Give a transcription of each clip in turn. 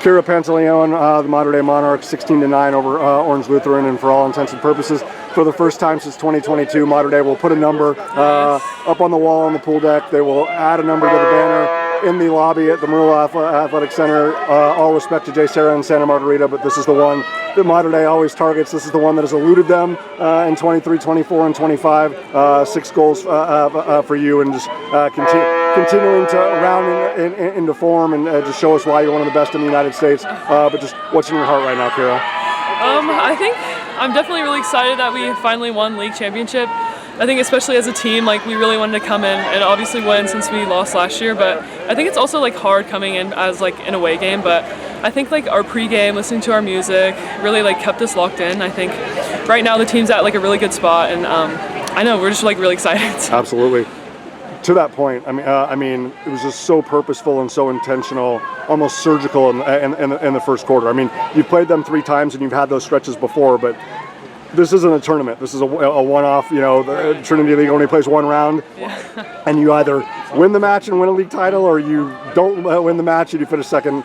Kirra Pantaleon, the Mater Dei Monarchs, 16-9 over Orange Lutheran, and for all intents and purposes, for the first time since 2022, Mater Dei will put a number up on the wall on the pool deck. They will add a number to the banner in the lobby at the Mural Athletic Center. All respect to Jay Serra and Santa Margarita, but this is the one that Mater Dei always targets. This is the one that has eluded them in 23, 24, and 25. 6 goals for you, and just continuing to round into form and just show us why you're one of the best in the United States. But just what's in your heart right now, Kirra? I think I'm definitely really excited that we finally won league championship. I think especially as a team, like, we really wanted to come in and obviously win since we lost last year, but I think it's also like hard coming in as like an away game. But I think like our pregame, listening to our music, really like kept us locked in. I think right now the team's at like a really good spot, and I know we're just like really excited. Absolutely. To that point, I mean, it was just so purposeful and so intentional, almost surgical in the first quarter. I mean, you've played them 3 times and you've had those stretches before, but this isn't a tournament. This is a one-off. You know, the Trinity League only plays 1 round, and you either win the match and win a league title, or you don't win the match and you finish second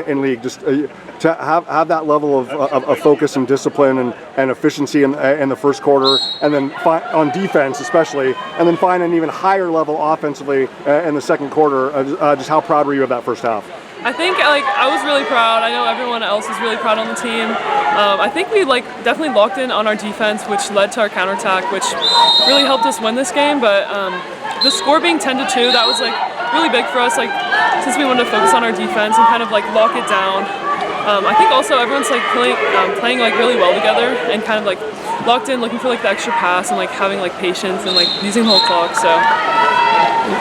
in league. Just to have that level of focus and discipline and efficiency in the first quarter, and then on defense especially, and then find an even higher level offensively in the second quarter. Just how proud were you of that first half? I think I was really proud. I know everyone else was really proud on the team. I think we definitely locked in on our defense, which led to our counterattack, which really helped us win this game. But the score being 10-2, that was really big for us. Since we wanted to focus on our defense and kind of lock it down. I think also everyone's playing really well together and kind of locked in, looking for the extra pass and having patience and using the whole clock. So.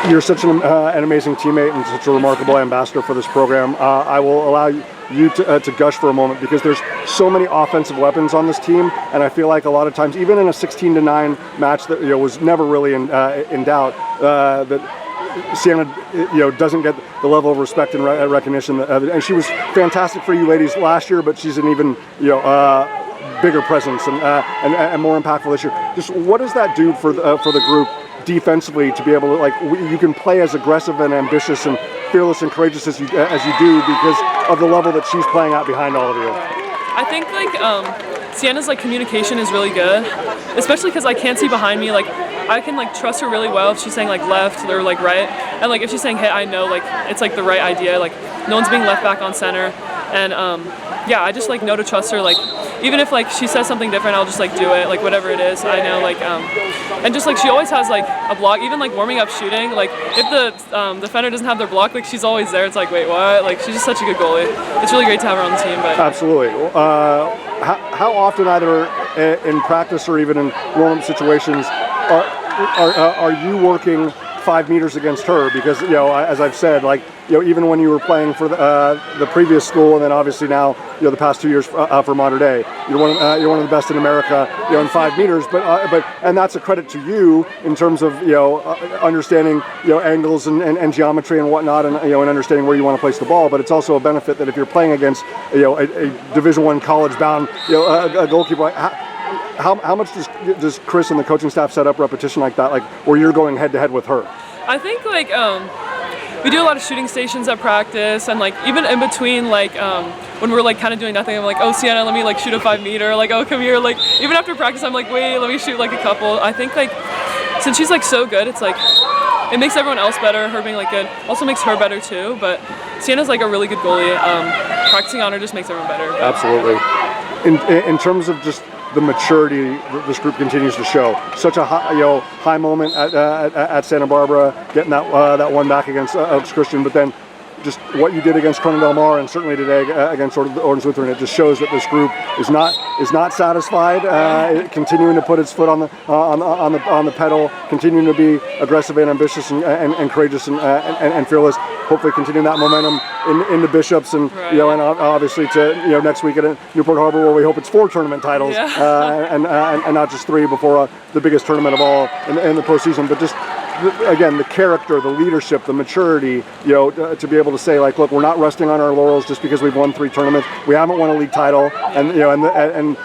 You're such an amazing teammate and such a remarkable ambassador for this program. I will allow you to gush for a moment, because there's so many offensive weapons on this team, and I feel like a lot of times, even in a 16-9 match that was never really in doubt, that Sienna doesn't get the level of respect and recognition, and she was fantastic for you ladies last year, but she's an even bigger presence and more impactful this year. Just what does that do for the group defensively, to be able to you can play as aggressive and ambitious and fearless and courageous as you do, because of the level that she's playing at behind all of you? I think Sienna's communication is really good, especially because I can't see behind me. I can trust her really well if she's saying left or right, and if she's saying hey, I know it's the right idea. No one's being left back on center, and yeah, I just know to trust her. Even if she says something different, I'll just do it, whatever it is. I know and just she always has a block, even warming up shooting. If the defender doesn't have their block, she's always there. It's wait, what? She's just such a good goalie. It's really great to have her on the team. But absolutely. How often, either in practice or even in warm-up situations, are you working 5 meters against her? Because as I've said, even when you were playing for the previous school, and then obviously now the past 2 years for Mater Dei, you're one of the best in America in 5 meters. But and that's a credit to you in terms of understanding angles and geometry and whatnot, and and understanding where you want to place the ball. But it's also a benefit that if you're playing against a Division I college-bound a goalkeeper. How much does Chris and the coaching staff set up repetition like that, where you're going head-to-head with her? I think we do a lot of shooting stations at practice, and even in between when we're kind of doing nothing, I'm oh Sienna, let me shoot a 5 meter, oh come here, even after practice I'm wait, let me shoot a couple. I think since she's so good, it's it makes everyone else better. Her being good also makes her better too. But Sienna's a really good goalie. Practicing on her just makes everyone better. Absolutely. In terms of just the maturity that this group continues to show, such a high moment at Santa Barbara, getting that one back against Oaks Christian, but then just what you did against Corona Del Mar, and certainly today against Orange Lutheran, it just shows that this group is not satisfied, continuing to put its foot on the pedal, continuing to be aggressive and ambitious and courageous and fearless. Hopefully, continuing that momentum into Bishops and and obviously to next week at Newport Harbor, where we hope it's 4 tournament titles and not just 3 before the biggest tournament of all in the postseason. But just again, the character, the leadership, the maturity, to be able to say look, we're not resting on our laurels just because we've won 3 tournaments. We haven't won a league title, and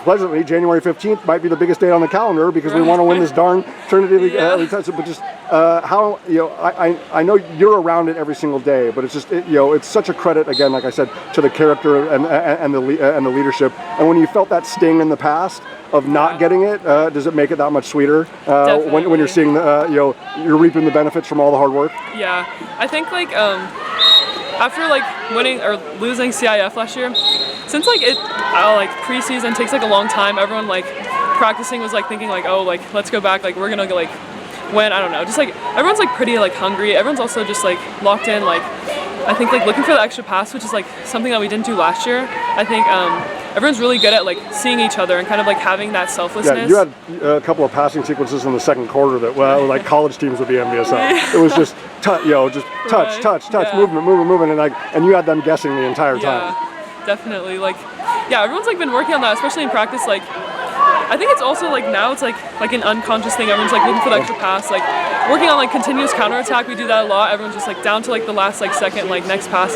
pleasantly, January 15th might be the biggest day on the calendar because we want to win this darn Trinity League. But just how, I know you're around it every single day, but it's just, it's such a credit, again, like I said, to the character and the leadership. And when you felt that sting in the past of not getting it, does it make it that much sweeter when you're seeing you're reaping the benefits from all the hard work? Yeah, I think like after like winning or losing CIF last year, since like preseason takes like a long time, everyone like practicing was like thinking like, oh, like let's go back, like we're gonna go like win. I don't know, just like everyone's like pretty like hungry. Everyone's also just like locked in, like I think like looking for the extra pass, which is like something that we didn't do last year. I think everyone's really good at like seeing each other and kind of like having that selflessness. Yeah, you had a couple of passing sequences in the second quarter that like college teams would be envious of. It was just touch, movement, and you had them guessing the entire time. Yeah, definitely. Like, yeah, everyone's like been working on that, especially in practice. Like, I think it's also like now it's like an unconscious thing. Everyone's like looking for the extra pass, like working on like continuous counterattack. We do that a lot. Everyone's just like down to like the last like second, like next pass,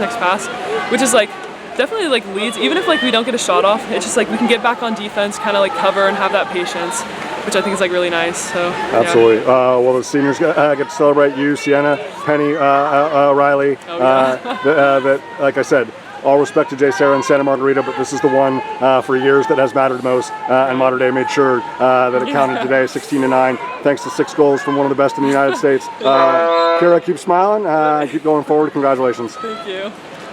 which is like definitely like leads. Even if like we don't get a shot off, it's just like we can get back on defense, kind of like cover and have that patience, which I think is like really nice. So absolutely. Yeah. Well, the seniors get to celebrate you, Sienna, Penny, Riley. That, like I said, all respect to Jay Sarah and Santa Margarita, but this is the one for years that has mattered most, and Mater Dei made sure that it counted today, 16-9, thanks to 6 goals from one of the best in the United States. Kirra, keep smiling, keep going forward. Congratulations. Thank you.